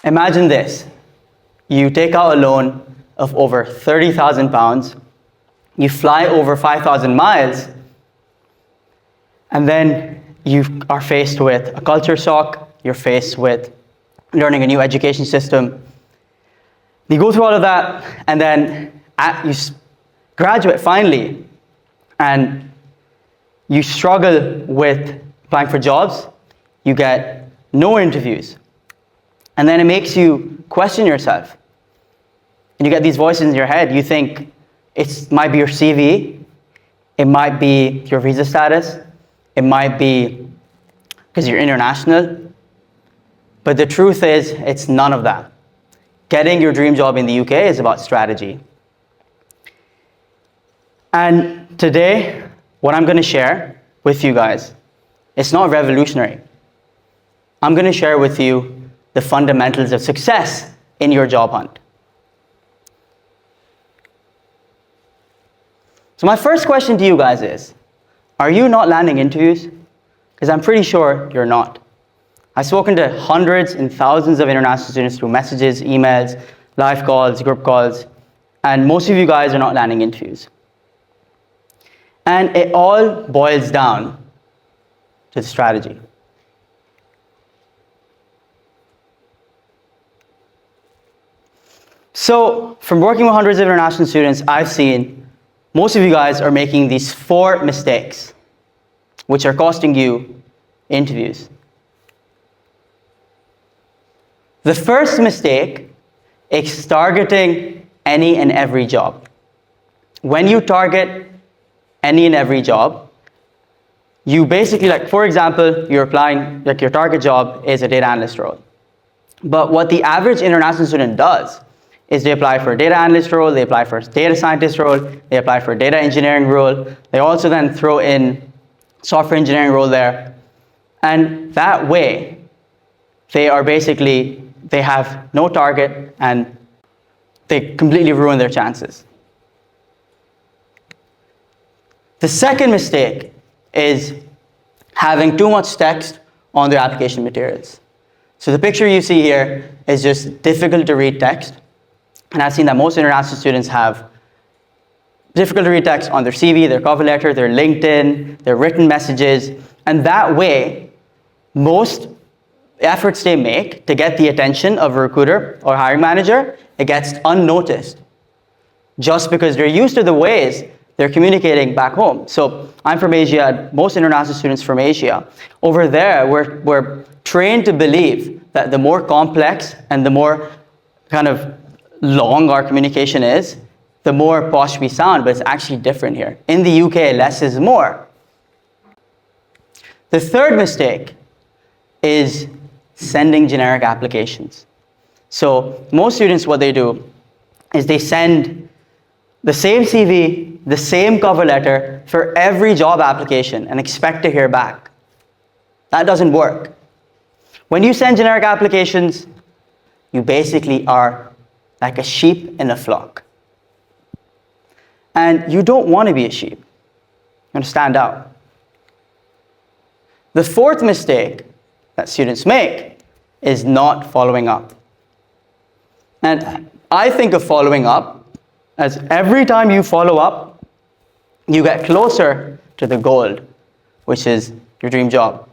imagine this. You take out a loan of over £30,000, you fly over 5,000 miles, and then you are faced with a culture shock, you're faced with learning a new education system. You go through all of that, and then you graduate finally, and you struggle with applying for jobs, you get no interviews. And then it makes you question yourself. And you get these voices in your head. You think it might be your CV, it might be your visa status, it might be because you're international. But the truth is, it's none of that. Getting your dream job in the UK is about strategy. And today, what I'm going to share with you guys, it's not revolutionary. I'm going to share with you the fundamentals of success in your job hunt. So my first question to you guys is, are you not landing interviews? Because I'm pretty sure you're not. I've spoken to hundreds and thousands of international students through messages, emails, live calls, group calls, and most of you guys are not landing interviews. And it all boils down to the strategy. So from working with hundreds of international students, I've seen most of you guys are making these 4 mistakes, which are costing you interviews. The first mistake is targeting any and every job. When you target any and every job, you basically, like, for example, you're applying, like, your target job is a data analyst role. But what the average international student does is they apply for a data analyst role, they apply for a data scientist role, they apply for a data engineering role, they also then throw in software engineering role there. And that way, they have no target and they completely ruin their chances. The second mistake is having too much text on their application materials. So the picture you see here is just difficult to read text. And I've seen that most international students have difficult to read text on their CV, their cover letter, their LinkedIn, their written messages. And that way, most efforts they make to get the attention of a recruiter or hiring manager, it gets unnoticed. Just because they're used to the ways they're communicating back home. So I'm from Asia, most international students from Asia. Over there, we're trained to believe that the more complex and the more kind of long our communication is, the more posh we sound, but it's actually different here. In the UK, less is more. The third mistake is sending generic applications. So most students, what they do is they send the same CV, the same cover letter for every job application and expect to hear back. That doesn't work. When you send generic applications, you basically are like a sheep in a flock. And you don't want to be a sheep. You want to stand out. The fourth mistake that students make is not following up. And I think of following up as every time you follow up, you get closer to the goal, which is your dream job.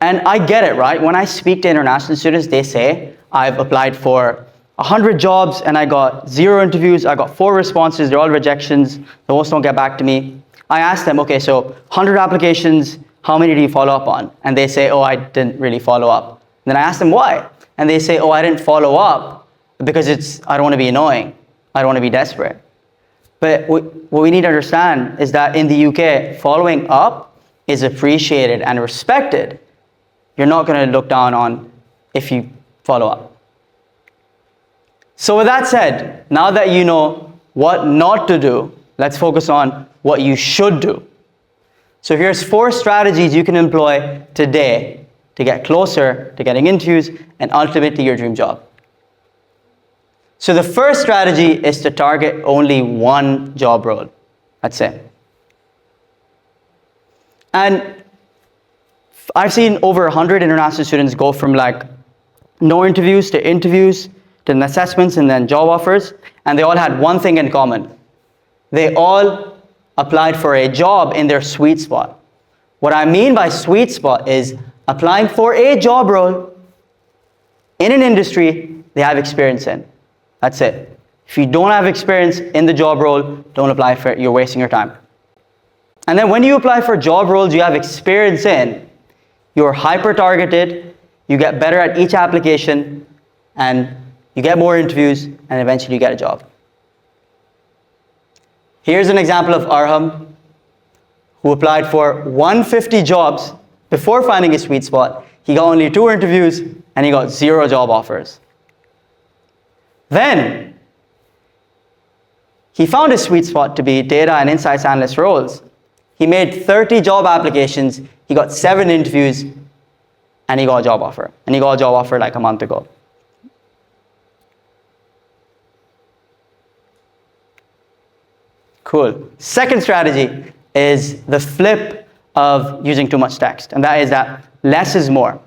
And I get it, right? When I speak to international students, they say, I've applied for 100 jobs and I got 0 interviews, I got 4 responses, they're all rejections, the most don't get back to me. I ask them, okay, so 100 applications, how many do you follow up on? And they say, oh, I didn't really follow up. And then I ask them why? And they say, oh, I didn't follow up because I don't want to be annoying. I don't want to be desperate. But what we need to understand is that in the UK, following up is appreciated and respected. You're not going to look down on if you follow up. So with that said, now that you know what not to do, let's focus on what you should do. So here's 4 strategies you can employ today to get closer to getting interviews and ultimately your dream job. So the first strategy is to target only one job role. That's it. And I've seen over 100 international students go from like no interviews to interviews to assessments and then job offers, and they all had one thing in common. They all applied for a job in their sweet spot. What I mean by sweet spot is applying for a job role in an industry they have experience in. That's it. If you don't have experience in the job role, don't apply for it. You're wasting your time. And then when you apply for job roles you have experience in, you're hyper-targeted, you get better at each application, and you get more interviews, and eventually you get a job. Here's an example of Arham, who applied for 150 jobs before finding his sweet spot. He got only 2 interviews, and he got 0 job offers. Then, he found his sweet spot to be data and insights analyst roles. He made 30 job applications, he got 7 interviews, and he got a job offer. And he got a job offer like a month ago. Cool. Second strategy is the flip of using too much text, and that is that less is more.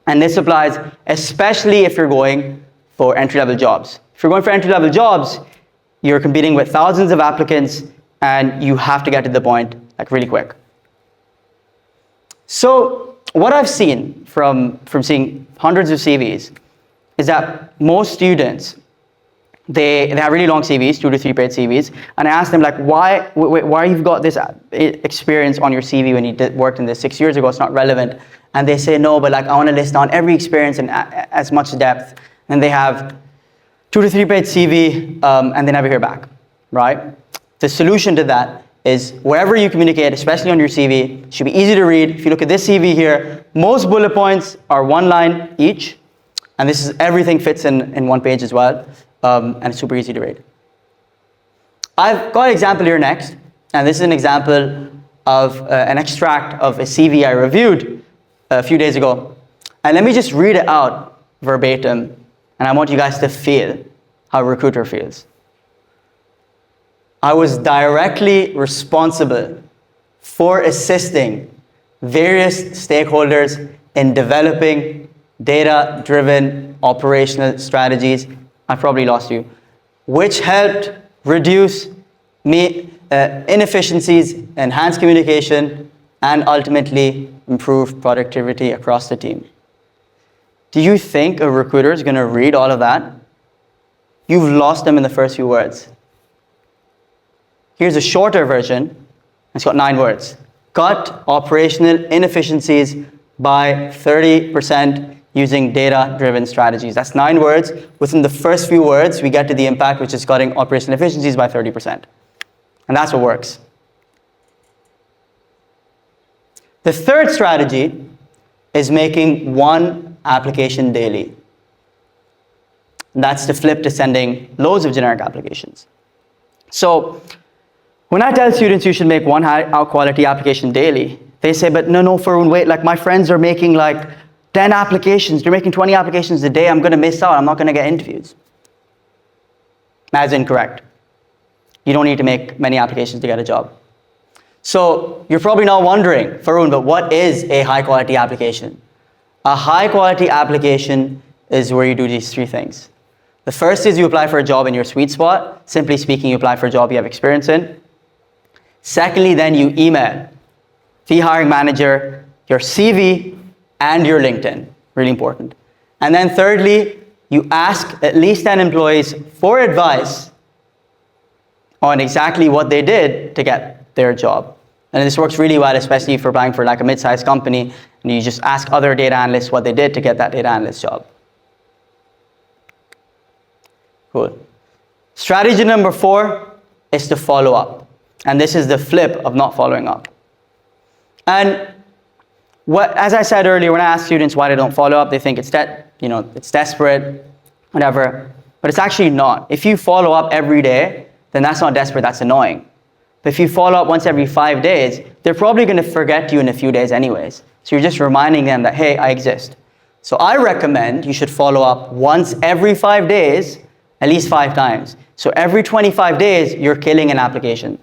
And this applies especially if you're going for entry-level jobs. If you're going for entry-level jobs, you're competing with thousands of applicants, and you have to get to the point like really quick. So what I've seen from seeing hundreds of CVs is that most students, they have really long CVs, 2 to 3 page CVs, and I ask them like, why you've got this experience on your CV when you worked in this 6 years ago, it's not relevant. And they say, no, but like I want to list down every experience in as much depth. And they have 2 to 3 page CV, and they never hear back, right? The solution to that is wherever you communicate, especially on your CV, it should be easy to read. If you look at this CV here, most bullet points are 1 line each, and this is everything fits in 1 page as well, and it's super easy to read. I've got an example here next, and this is an example of an extract of a CV I reviewed a few days ago. And let me just read it out verbatim, and I want you guys to feel how a recruiter feels. I was directly responsible for assisting various stakeholders in developing data-driven operational strategies. I probably lost you, which helped reduce inefficiencies, enhance communication, and ultimately improve productivity across the team. Do you think a recruiter is going to read all of that? You've lost them in the first few words. Here's a shorter version. It's got 9 words. Cut operational inefficiencies by 30% using data-driven strategies. That's 9 words. Within the first few words, we get to the impact, which is cutting operational efficiencies by 30%. And that's what works. The third strategy is making 1 application daily. That's the flip to sending loads of generic applications. So when I tell students you should make 1 high quality application daily, they say, but no, Farhoon, wait, like my friends are making like 10 applications, they're making 20 applications a day, I'm going to miss out, I'm not going to get interviews. That's incorrect. You don't need to make many applications to get a job. So you're probably now wondering, Farhoon, but what is a high quality application? A high quality application is where you do these 3 things. The first is you apply for a job in your sweet spot. Simply speaking, you apply for a job you have experience in. Secondly, then you email the hiring manager your CV and your LinkedIn, really important. And then thirdly, you ask at least 10 employees for advice on exactly what they did to get their job. And this works really well, especially if you're applying for like a mid-sized company and you just ask other data analysts what they did to get that data analyst job. Cool. Strategy number 4 is to follow up. And this is the flip of not following up. And as I said earlier, when I ask students why they don't follow up, they think it's desperate, whatever. But it's actually not. If you follow up every day, then that's not desperate, that's annoying. But if you follow up once every 5 days, they're probably going to forget you in a few days anyways. So you're just reminding them that, hey, I exist. So I recommend you should follow up once every 5 days, at least 5 times. So every 25 days, you're killing an application.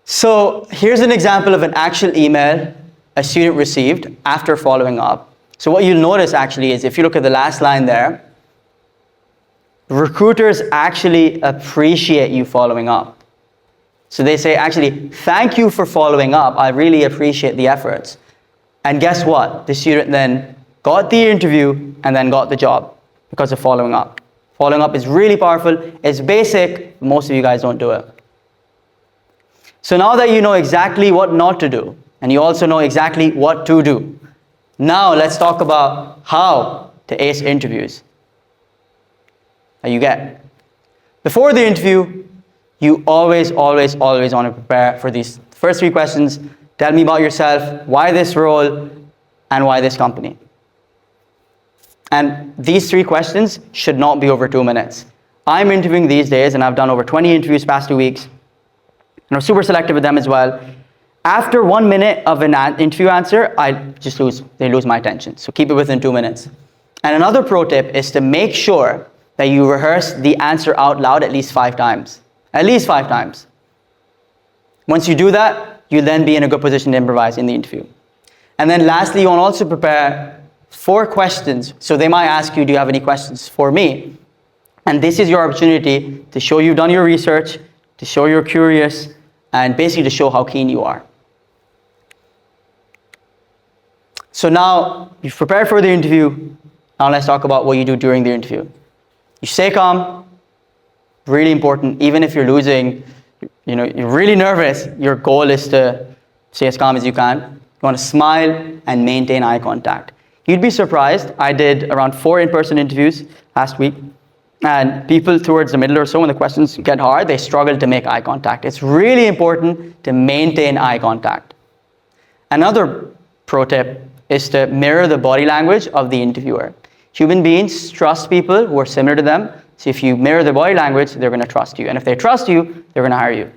So here's an example of an actual email a student received after following up. So what you'll notice actually is, if you look at the last line there, recruiters actually appreciate you following up. So they say, actually, thank you for following up. I really appreciate the efforts. And guess what? The student then got the interview and then got the job because of following up. Following up is really powerful. It's basic. Most of you guys don't do it. So now that you know exactly what not to do, and you also know exactly what to do, now let's talk about how to ace interviews. That you get. Before the interview, you always want to prepare for these first 3 questions. Tell me about yourself, why this role, and why this company. And these 3 questions should not be over 2 minutes. I'm interviewing these days, and I've done over 20 interviews past 2 weeks. And I'm super selective with them as well. After 1 minute of an interview answer, they lose my attention. So keep it within 2 minutes. And another pro tip is to make sure that you rehearse the answer out loud at least 5 times. At least 5 times. Once you do that, you'll then be in a good position to improvise in the interview. And then lastly, you want to also prepare 4 questions. So they might ask you, do you have any questions for me? And this is your opportunity to show you've done your research, to show you're curious, and basically to show how keen you are. So now you've prepared for the interview. Now let's talk about what you do during the interview. You stay calm. Really important. Even if you're losing, you're really nervous, your goal is to stay as calm as you can. You want to smile and maintain eye contact. You'd be surprised. I did around 4 in-person interviews last week, and people towards the middle or so, when the questions get hard, they struggle to make eye contact. It's really important to maintain eye contact. Another pro tip is to mirror the body language of the interviewer. Human beings trust people who are similar to them. So if you mirror their body language, they're going to trust you. And if they trust you, they're going to hire you.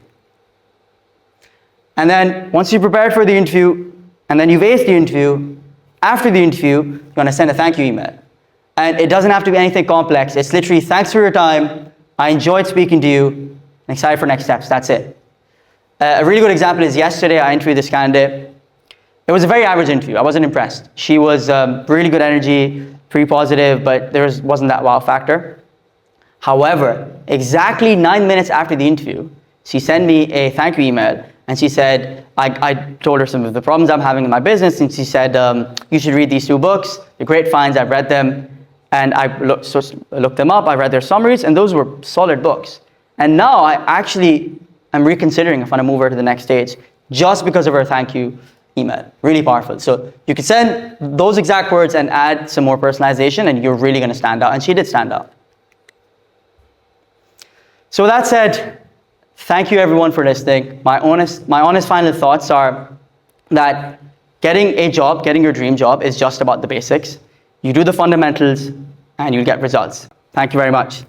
And then once you've prepared for the interview, and then you've aced the interview, after the interview, you're going to send a thank you email. And it doesn't have to be anything complex. It's literally, thanks for your time. I enjoyed speaking to you. I'm excited for next steps. That's it. A really good example is yesterday I interviewed this candidate. It was a very average interview. I wasn't impressed. She was really good energy, pretty positive, but there wasn't that wow factor. However, exactly 9 minutes after the interview, she sent me a thank you email, and she said, I told her some of the problems I'm having in my business, and she said, you should read these 2 books. They're great finds. I've read them, and I looked them up. I read their summaries, and those were solid books. And now I actually am reconsidering if I want to move her to the next stage just because of her thank you email. Really powerful. So you can send those exact words and add some more personalization, and you're really going to stand out. And she did stand out. So with that said, thank you everyone for listening. My honest final thoughts are that getting a job, getting your dream job, is just about the basics. You do the fundamentals and you'll get results. Thank you very much.